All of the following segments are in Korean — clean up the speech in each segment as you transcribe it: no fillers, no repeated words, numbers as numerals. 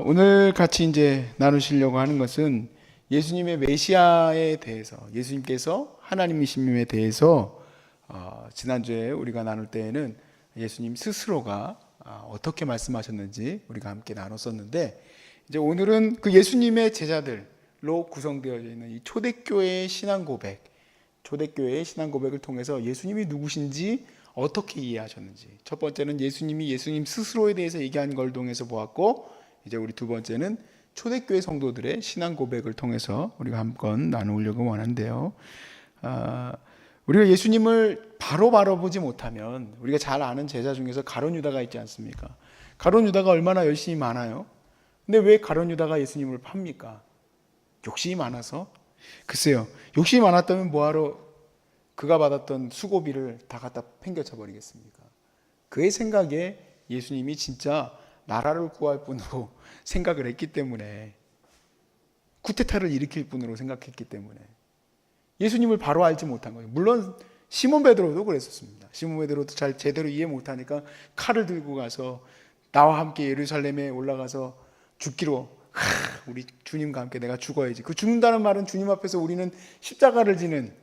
오늘 같이 이제 나누시려고 하는 것은 예수님의 메시아에 대해서, 예수님께서 하나님이심에 대해서 지난주에 우리가 나눌 때에는 예수님 스스로가 어떻게 말씀하셨는지 우리가 함께 나눴었는데, 이제 오늘은 그 예수님의 제자들로 구성되어 있는 이 초대교회의 신앙 고백, 초대교회의 신앙 고백을 통해서 예수님이 누구신지 어떻게 이해하셨는지, 첫 번째는 예수님이 예수님 스스로에 대해서 얘기한 걸 통해서 보았고, 이제 우리 두 번째는 초대교회 성도들의 신앙 고백을 통해서 우리가 한번 나누려고 원하는데요. 우리가 예수님을 바로 보지 못하면, 우리가 잘 아는 제자 중에서 가룟 유다가 있지 않습니까? 가룟 유다가 얼마나 열심히 많아요. 근데 왜 가룟 유다가 예수님을 팝니까? 욕심이 많아서? 글쎄요, 욕심이 많았다면 뭐하러 그가 받았던 수고비를 다 갖다 팽개쳐 버리겠습니까? 그의 생각에 예수님이 진짜 나라를 구할 뿐으로 생각을 했기 때문에, 쿠데타를 일으킬 뿐으로 생각했기 때문에 예수님을 바로 알지 못한 거예요. 물론 시몬 베드로도 그랬었습니다. 시몬 베드로도 잘 제대로 이해 못하니까 칼을 들고 가서 나와 함께 예루살렘에 올라가서 죽기로, 우리 주님과 함께 내가 죽어야지. 그 죽는다는 말은 주님 앞에서 우리는 십자가를 지는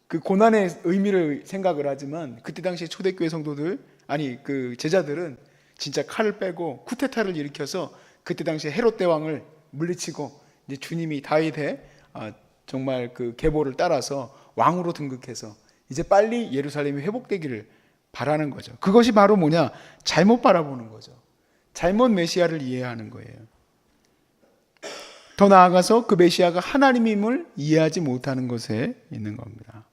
그 고난의 의미를 생각을 하지만, 그때 당시에 초대교회 성도들, 아니 그 제자들은 진짜 칼을 빼고 쿠데타를 일으켜서 그때 당시에 헤롯 대왕을 물리치고, 이제 주님이 다윗의 정말 그 계보를 따라서 왕으로 등극해서 이제 빨리 예루살렘이 회복되기를 바라는 거죠. 그것이 바로 뭐냐? 잘못 바라보는 거죠. 잘못 메시아를 이해하는 거예요. 더 나아가서 그 메시아가 하나님임을 이해하지 못하는 것에 있는 겁니다.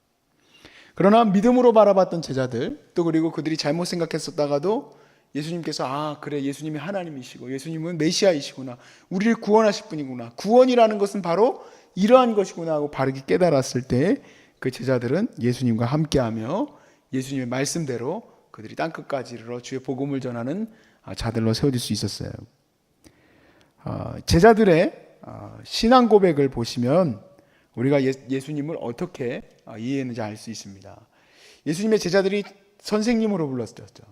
그러나 믿음으로 바라봤던 제자들, 또 그리고 그들이 잘못 생각했었다가도 예수님께서 그래, 예수님이 하나님이시고 예수님은 메시아이시구나, 우리를 구원하실 분이구나, 구원이라는 것은 바로 이러한 것이구나 하고 바르게 깨달았을 때 그 제자들은 예수님과 함께하며 예수님의 말씀대로 그들이 땅끝까지 이르러 주의 복음을 전하는 자들로 세워질 수 있었어요. 제자들의 신앙 고백을 보시면 우리가 예수님을 어떻게 이해했는지 알 수 있습니다. 예수님의 제자들이 선생님으로 불렀었죠.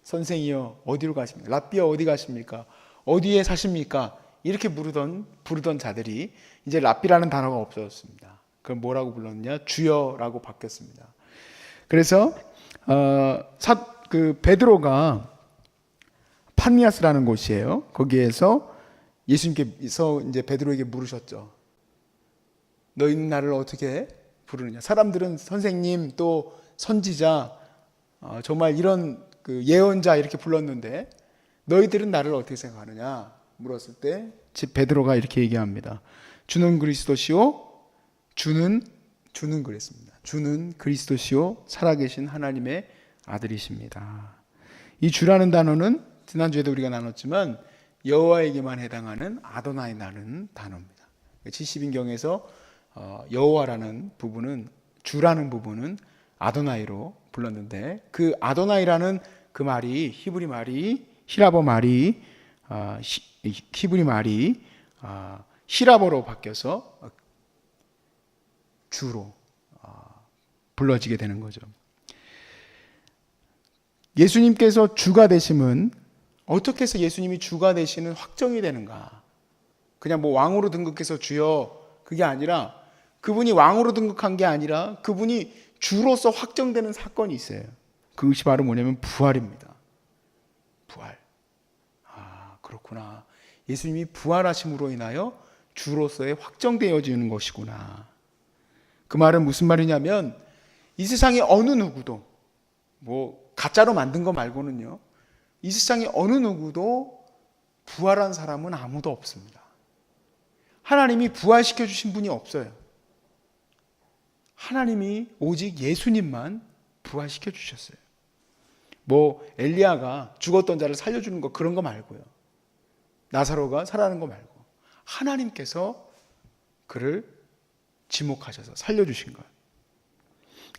선생이여 어디로 가십니까? 랍비여 어디 가십니까? 어디에 사십니까? 이렇게 부르던 자들이 이제 랍비라는 단어가 없어졌습니다. 그럼 뭐라고 불렀냐? 주여라고 바뀌었습니다. 그래서 그 베드로가 판미아스라는 곳이에요. 거기에서 예수님께서 이제 베드로에게 물으셨죠. 너희는 나를 어떻게 부르느냐? 사람들은 선생님, 또 선지자, 정말 이런 그 예언자 이렇게 불렀는데 너희들은 나를 어떻게 생각하느냐 물었을 때 베드로가 이렇게 얘기합니다. 주는 그리스도시요, 주는 그랬습니다. 주는 그리스도시요 살아계신 하나님의 아들이십니다. 이 주라는 단어는 지난주에도 우리가 나눴지만 여호와에게만 해당하는 아도나이라는 단어입니다. 70인경에서 여호와라는 부분은, 주라는 부분은 아도나이로 불렀는데, 그 아도나이라는 그 말이 히브리 말이, 히라버 말이, 히브리 말이 히라버로 바뀌어서 주로 불러지게 되는 거죠. 예수님께서 주가 되심은 어떻게 해서 예수님이 주가 되시는 확정이 되는가? 그냥 뭐 왕으로 등극해서 주여, 그게 아니라, 그분이 왕으로 등극한 게 아니라 그분이 주로서 확정되는 사건이 있어요. 그것이 바로 뭐냐면 부활입니다. 부활. 그렇구나. 예수님이 부활하심으로 인하여 주로서의 확정되어지는 것이구나. 그 말은 무슨 말이냐면, 이 세상에 어느 누구도, 뭐 가짜로 만든 거 말고는요, 이 세상에 어느 누구도 부활한 사람은 아무도 없습니다. 하나님이 부활시켜 주신 분이 없어요. 하나님이 오직 예수님만 부활시켜 주셨어요. 뭐 엘리야가 죽었던 자를 살려주는 거, 그런 거 말고요. 나사로가 살아나는 거 말고 하나님께서 그를 지목하셔서 살려주신 거예요.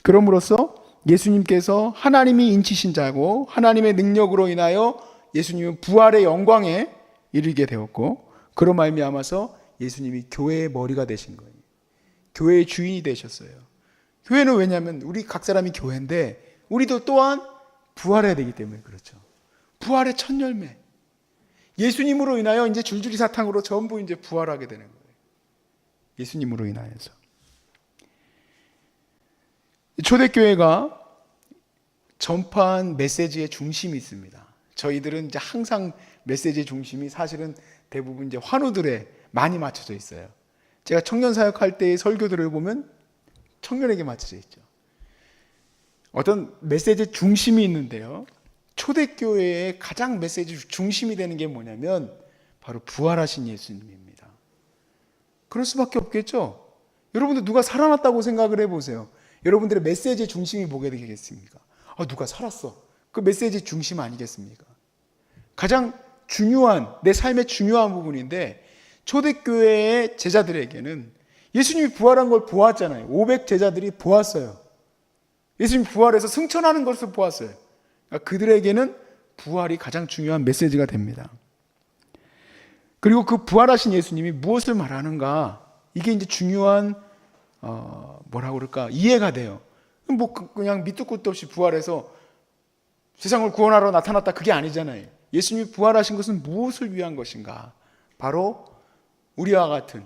그럼으로써 예수님께서 하나님이 인치신 자고 하나님의 능력으로 인하여 예수님은 부활의 영광에 이르게 되었고, 그로 말미암아서 예수님이 교회의 머리가 되신 거예요. 교회의 주인이 되셨어요. 교회는 왜냐하면 우리 각 사람이 교회인데 우리도 또한 부활해야 되기 때문에 그렇죠. 부활의 첫 열매. 예수님으로 인하여 이제 줄줄이 사탕으로 전부 이제 부활하게 되는 거예요. 예수님으로 인하여서. 초대교회가 전파한 메시지의 중심이 있습니다. 저희들은 이제 항상 메시지의 중심이 사실은 대부분 이제 환우들에 많이 맞춰져 있어요. 제가 청년 사역할 때의 설교들을 보면 청년에게 맞춰져 있죠. 어떤 메시지의 중심이 있는데요. 초대교회의 가장 메시지 중심이 되는 게 뭐냐면 바로 부활하신 예수님입니다. 그럴 수밖에 없겠죠. 여러분들 누가 살아났다고 생각을 해보세요. 여러분들의 메시지의 중심이 뭐게 되겠습니까? 누가 살았어. 그 메시지의 중심 아니겠습니까? 가장 중요한, 내 삶의 중요한 부분인데 초대교회의 제자들에게는 예수님이 부활한 걸 보았잖아요. 500 제자들이 보았어요. 예수님이 부활해서 승천하는 것을 보았어요. 그러니까 그들에게는 부활이 가장 중요한 메시지가 됩니다. 그리고 그 부활하신 예수님이 무엇을 말하는가, 이게 이제 중요한 뭐라고 그럴까, 이해가 돼요. 뭐 그냥 밑도 끝도 없이 부활해서 세상을 구원하러 나타났다, 그게 아니잖아요. 예수님이 부활하신 것은 무엇을 위한 것인가? 바로 우리와 같은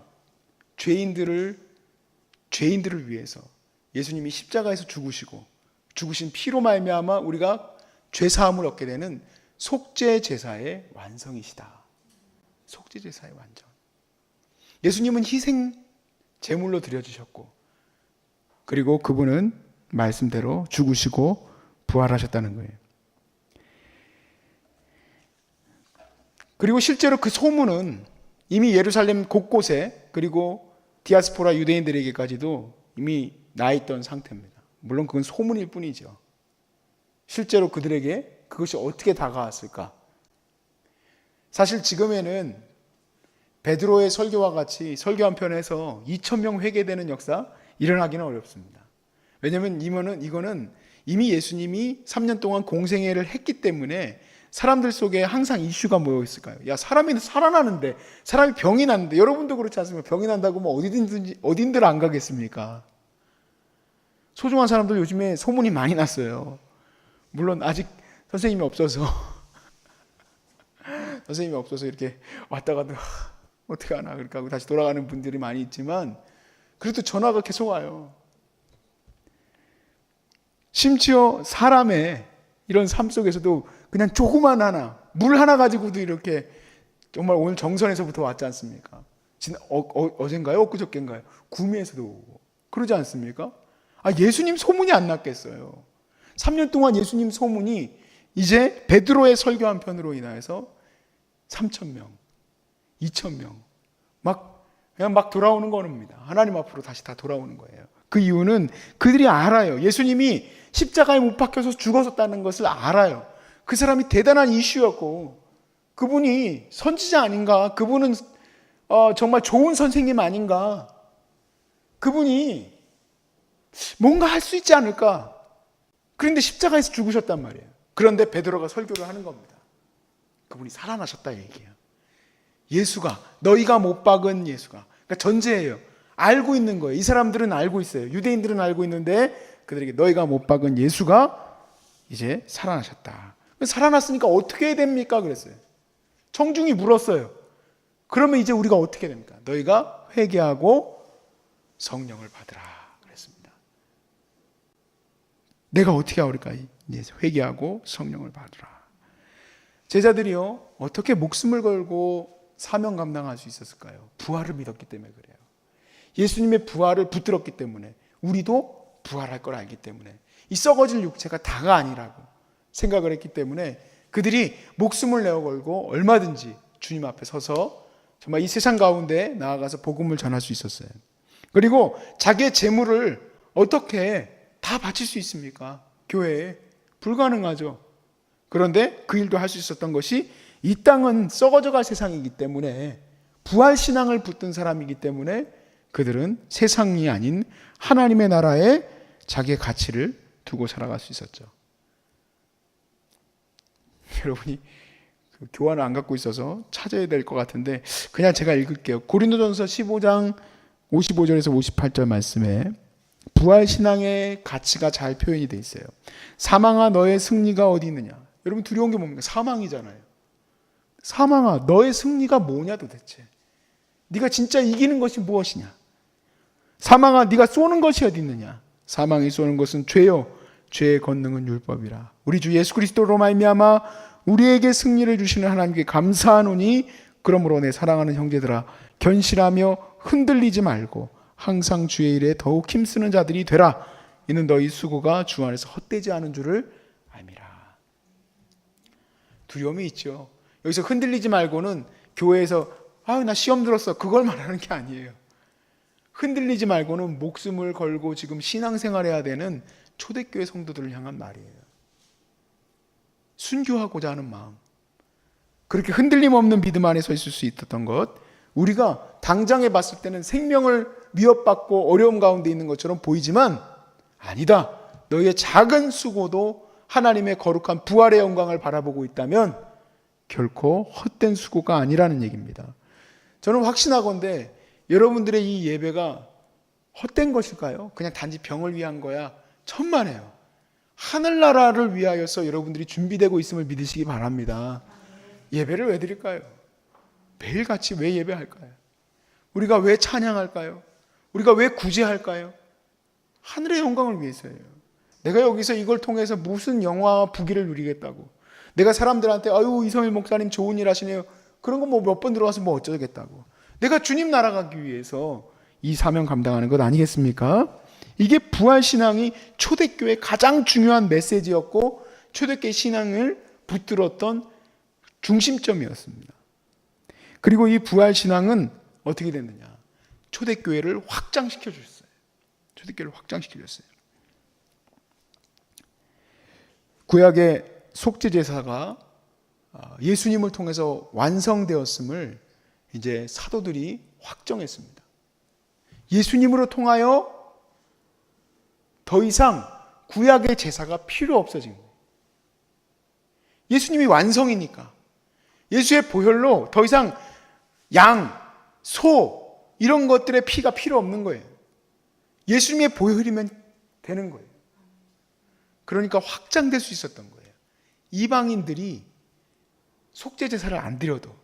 죄인들을 위해서 예수님이 십자가에서 죽으신 피로 말미암아 우리가 죄 사함을 얻게 되는 속죄 제사의 완성이시다. 속죄 제사의 완전. 예수님은 희생 제물로 드려주셨고, 그리고 그분은 말씀대로 죽으시고 부활하셨다는 거예요. 그리고 실제로 그 소문은 이미 예루살렘 곳곳에, 그리고 디아스포라 유대인들에게까지도 이미 나 있던 상태입니다. 물론 그건 소문일 뿐이죠. 실제로 그들에게 그것이 어떻게 다가왔을까? 사실 지금에는 베드로의 설교와 같이 설교 한 편에서 2,000명 회개되는 역사 일어나기는 어렵습니다. 왜냐하면 이거는 이미 예수님이 3년 동안 공생애를 했기 때문에 사람들 속에 항상 이슈가 뭐가 있을까요? 야, 사람이 살아나는데, 사람이 병이 났는데, 여러분도 그렇지 않습니까? 병이 난다고 뭐 어딘들 안 가겠습니까? 소중한 사람들 요즘에 소문이 많이 났어요. 물론 아직 선생님이 없어서 이렇게 왔다 갔다 어떻게 하나 그렇게 하고 다시 돌아가는 분들이 많이 있지만, 그래도 전화가 계속 와요. 심지어 사람의 이런 삶 속에서도 그냥 조그만 하나, 물 하나 가지고도 이렇게, 정말 오늘 정선에서부터 왔지 않습니까? 어젠가요? 엊그저께인가요? 구미에서도 오고 그러지 않습니까? 예수님 소문이 안 났겠어요. 3년 동안 예수님 소문이 이제 베드로의 설교 한 편으로 인하여서 3,000명, 2,000명 그냥 막 돌아오는 겁니다. 하나님 앞으로 다시 다 돌아오는 거예요. 그 이유는 그들이 알아요. 예수님이 십자가에 못 박혀서 죽었었다는 것을 알아요. 그 사람이 대단한 이슈였고, 그분이 선지자 아닌가? 그분은 정말 좋은 선생님 아닌가? 그분이 뭔가 할 수 있지 않을까? 그런데 십자가에서 죽으셨단 말이에요. 그런데 베드로가 설교를 하는 겁니다. 그분이 살아나셨다 얘기해요. 예수가, 너희가 못 박은 예수가. 그러니까 전제예요. 알고 있는 거예요. 이 사람들은 알고 있어요. 유대인들은 알고 있는데 그들에게 너희가 못 박은 예수가 이제 살아나셨다. 살아났으니까 어떻게 해야 됩니까? 그랬어요. 청중이 물었어요. 그러면 이제 우리가 어떻게 됩니까? 너희가 회개하고 성령을 받으라 그랬습니다. 내가 어떻게 하올까? 회개하고 성령을 받으라. 제자들이요, 어떻게 목숨을 걸고 사명 감당할 수 있었을까요? 부활을 믿었기 때문에 그래요. 예수님의 부활을 붙들었기 때문에, 우리도 부활할 걸 알기 때문에, 이 썩어질 육체가 다가 아니라고 생각을 했기 때문에 그들이 목숨을 내어 걸고 얼마든지 주님 앞에 서서 정말 이 세상 가운데 나아가서 복음을 전할 수 있었어요. 그리고 자기의 재물을 어떻게 다 바칠 수 있습니까? 교회에 불가능하죠. 그런데 그 일도 할 수 있었던 것이, 이 땅은 썩어져갈 세상이기 때문에, 부활신앙을 붙든 사람이기 때문에 그들은 세상이 아닌 하나님의 나라에 자기의 가치를 두고 살아갈 수 있었죠. 여러분이 그 교환을 안 갖고 있어서 찾아야 될 것 같은데 그냥 제가 읽을게요. 고린도전서 15장 55절에서 58절 말씀에 부활신앙의 가치가 잘 표현이 돼 있어요. 사망아 너의 승리가 어디 있느냐. 여러분 두려운 게 뭡니까? 사망이잖아요. 사망아 너의 승리가 뭐냐 도대체. 네가 진짜 이기는 것이 무엇이냐. 사망아 네가 쏘는 것이 어디 있느냐. 사망이 쏘는 것은 죄요 죄의 권능은 율법이라. 우리 주 예수 그리스도로 말미암아 우리에게 승리를 주시는 하나님께 감사하노니 그러므로 내 사랑하는 형제들아 견실하며 흔들리지 말고 항상 주의 일에 더욱 힘쓰는 자들이 되라. 이는 너희 수고가 주 안에서 헛되지 않은 줄을 알미라. 두려움이 있죠. 여기서 흔들리지 말고는 교회에서 나 시험 들었어 그걸 말하는 게 아니에요. 흔들리지 말고는 목숨을 걸고 지금 신앙생활해야 되는 초대교회 성도들을 향한 말이에요. 순교하고자 하는 마음, 그렇게 흔들림 없는 믿음 안에 서 있을 수 있었던 것, 우리가 당장에 봤을 때는 생명을 위협받고 어려움 가운데 있는 것처럼 보이지만 아니다. 너희의 작은 수고도 하나님의 거룩한 부활의 영광을 바라보고 있다면 결코 헛된 수고가 아니라는 얘기입니다. 저는 확신하건대 여러분들의 이 예배가 헛된 것일까요? 그냥 단지 병을 위한 거야? 천만에요. 하늘나라를 위하여서 여러분들이 준비되고 있음을 믿으시기 바랍니다. 예배를 왜 드릴까요? 매일같이 왜 예배할까요? 우리가 왜 찬양할까요? 우리가 왜 구제할까요? 하늘의 영광을 위해서예요. 내가 여기서 이걸 통해서 무슨 영화와 부귀를 누리겠다고, 내가 사람들한테 아유 이성일 목사님 좋은 일 하시네요, 그런 거 뭐 몇 번 들어가서 뭐 어쩌겠다고, 내가 주님 나라가기 위해서 이 사명 감당하는 것 아니겠습니까? 이게 부활신앙이 초대교회의 가장 중요한 메시지였고 초대교회 신앙을 붙들었던 중심점이었습니다. 그리고 이 부활신앙은 어떻게 됐느냐, 초대교회를 확장시켜 줬어요. 초대교회를 확장시켜 줬어요. 구약의 속죄제사가 예수님을 통해서 완성되었음을 이제 사도들이 확정했습니다. 예수님으로 통하여 더 이상 구약의 제사가 필요 없어진 거예요. 예수님이 완성이니까 예수의 보혈로 더 이상 양, 소 이런 것들의 피가 필요 없는 거예요. 예수님의 보혈이면 되는 거예요. 그러니까 확장될 수 있었던 거예요. 이방인들이 속죄 제사를 안 드려도,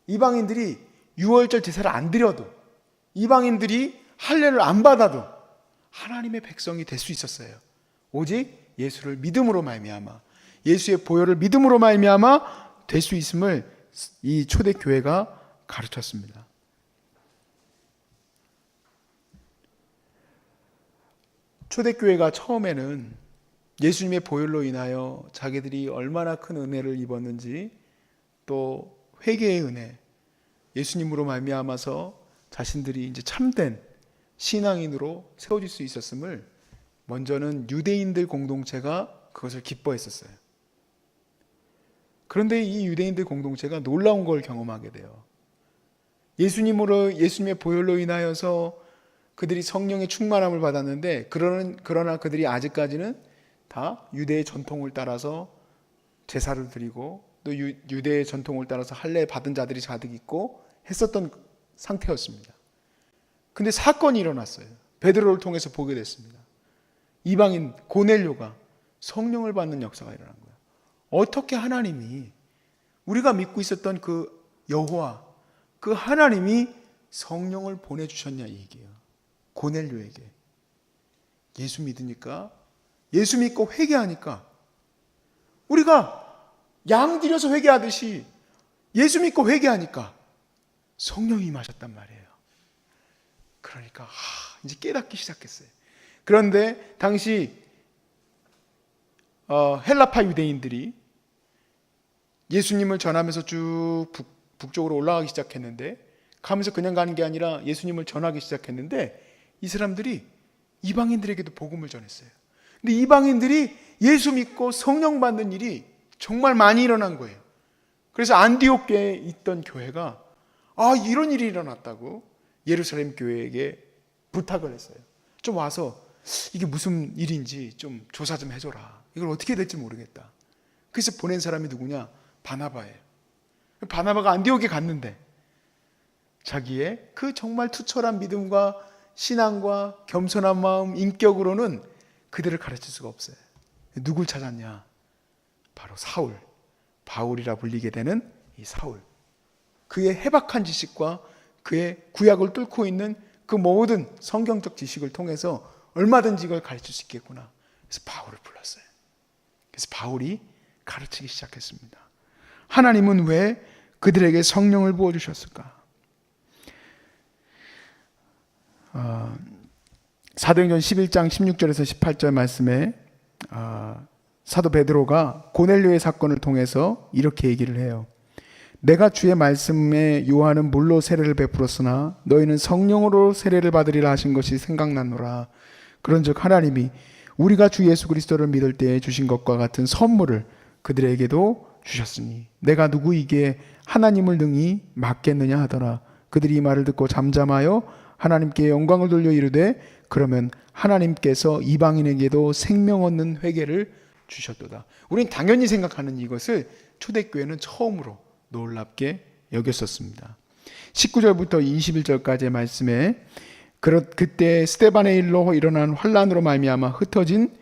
이방인들이 유월절 제사를 안 드려도, 이방인들이 할례를 안 받아도 하나님의 백성이 될 수 있었어요. 오직 예수를 믿음으로 말미암아, 예수의 보혈을 믿음으로 말미암아 될 수 있음을 이 초대교회가 가르쳤습니다. 초대교회가 처음에는 예수님의 보혈로 인하여 자기들이 얼마나 큰 은혜를 입었는지, 또 회개의 은혜, 예수님으로 말미암아서 자신들이 이제 참된 신앙인으로 세워질 수 있었음을 먼저는 유대인들 공동체가 그것을 기뻐했었어요. 그런데 이 유대인들 공동체가 놀라운 걸 경험하게 돼요. 예수님의 보혈로 인하여서 그들이 성령의 충만함을 받았는데, 그러나 그들이 아직까지는 다 유대의 전통을 따라서 제사를 드리고, 또 유대의 전통을 따라서 할례 받은 자들이 가득 있고 했었던 상태였습니다. 근데 사건이 일어났어요. 베드로를 통해서 보게 됐습니다. 이방인 고넬료가 성령을 받는 역사가 일어난 거예요. 어떻게 하나님이, 우리가 믿고 있었던 그 여호와, 그 하나님이 성령을 보내주셨냐, 이 얘기예요. 고넬료에게. 예수 믿으니까, 예수 믿고 회개하니까, 우리가 양 들여서 회개하듯이 예수 믿고 회개하니까 성령이 임하셨단 말이에요. 그러니까 이제 깨닫기 시작했어요. 그런데 당시 헬라파 유대인들이 예수님을 전하면서 쭉 북쪽으로 올라가기 시작했는데, 가면서 그냥 가는 게 아니라 예수님을 전하기 시작했는데, 이 사람들이 이방인들에게도 복음을 전했어요. 근데 이방인들이 예수 믿고 성령 받는 일이 정말 많이 일어난 거예요. 그래서 안디옥에 있던 교회가 이런 일이 일어났다고 예루살렘 교회에게 부탁을 했어요. 좀 와서 이게 무슨 일인지 좀 조사 좀 해줘라. 이걸 어떻게 될지 모르겠다. 그래서 보낸 사람이 누구냐? 바나바예요. 바나바가 안디옥에 갔는데 자기의 그 정말 투철한 믿음과 신앙과 겸손한 마음, 인격으로는 그들을 가르칠 수가 없어요. 누굴 찾았냐? 바로 사울, 바울이라 불리게 되는 이 사울. 그의 해박한 지식과 그의 구약을 뚫고 있는 그 모든 성경적 지식을 통해서 얼마든지 이걸 가르칠 수 있겠구나. 그래서 바울을 불렀어요. 그래서 바울이 가르치기 시작했습니다. 하나님은 왜 그들에게 성령을 부어주셨을까? 사도행전 11장 16절에서 18절 말씀에 사도 베드로가 고넬료의 사건을 통해서 이렇게 얘기를 해요. 내가 주의 말씀에 요한은 물로 세례를 베풀었으나 너희는 성령으로 세례를 받으리라 하신 것이 생각났노라. 그런즉 하나님이 우리가 주 예수 그리스도를 믿을 때에 주신 것과 같은 선물을 그들에게도 주셨으니 내가 누구에게 하나님을 능히 맡겠느냐 하더라. 그들이 이 말을 듣고 잠잠하여 하나님께 영광을 돌려 이르되 그러면 하나님께서 이방인에게도 생명 얻는 회개를 주셨도다. 우린 당연히 생각하는 이것을 초대교회는 처음으로 놀랍게 여겼었습니다. 19절부터 21절까지의 말씀에 그때 스데반의 일로 일어난 환란으로 말미암아 흩어진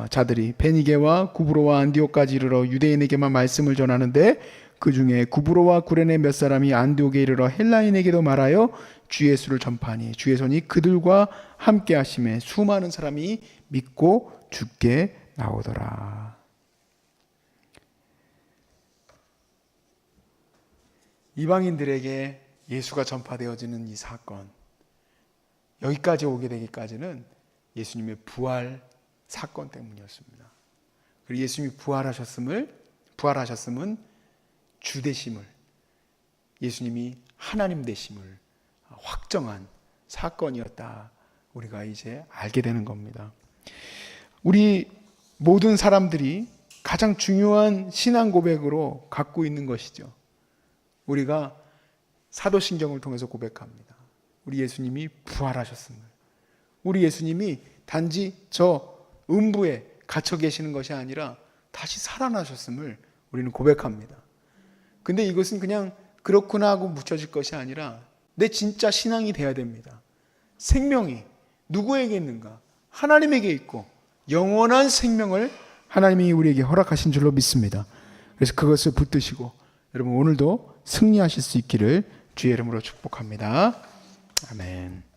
자들이 베니게와 구브로와 안디옥까지 이르러 유대인에게만 말씀을 전하는데 그 중에 구브로와 구레네 몇 사람이 안디옥에 이르러 헬라인에게도 말하여 주 예수를 전파하니 주의 손이 그들과 함께 하심에 수많은 사람이 믿고 주께 나오더라. 이방인들에게 예수가 전파되어지는 이 사건, 여기까지 오게 되기까지는 예수님의 부활 사건 때문이었습니다. 그리고 예수님이 부활하셨음은 주 되심을, 예수님이 하나님 되심을 확정한 사건이었다. 우리가 이제 알게 되는 겁니다. 우리 모든 사람들이 가장 중요한 신앙 고백으로 갖고 있는 것이죠. 우리가 사도신경을 통해서 고백합니다. 우리 예수님이 부활하셨음을. 우리 예수님이 단지 저 음부에 갇혀 계시는 것이 아니라 다시 살아나셨음을 우리는 고백합니다. 근데 이것은 그냥 그렇구나 하고 묻혀질 것이 아니라 내 진짜 신앙이 돼야 됩니다. 생명이 누구에게 있는가? 하나님에게 있고 영원한 생명을 하나님이 우리에게 허락하신 줄로 믿습니다. 그래서 그것을 붙드시고 여러분 오늘도 승리하실 수 있기를 주의 이름으로 축복합니다. 아멘.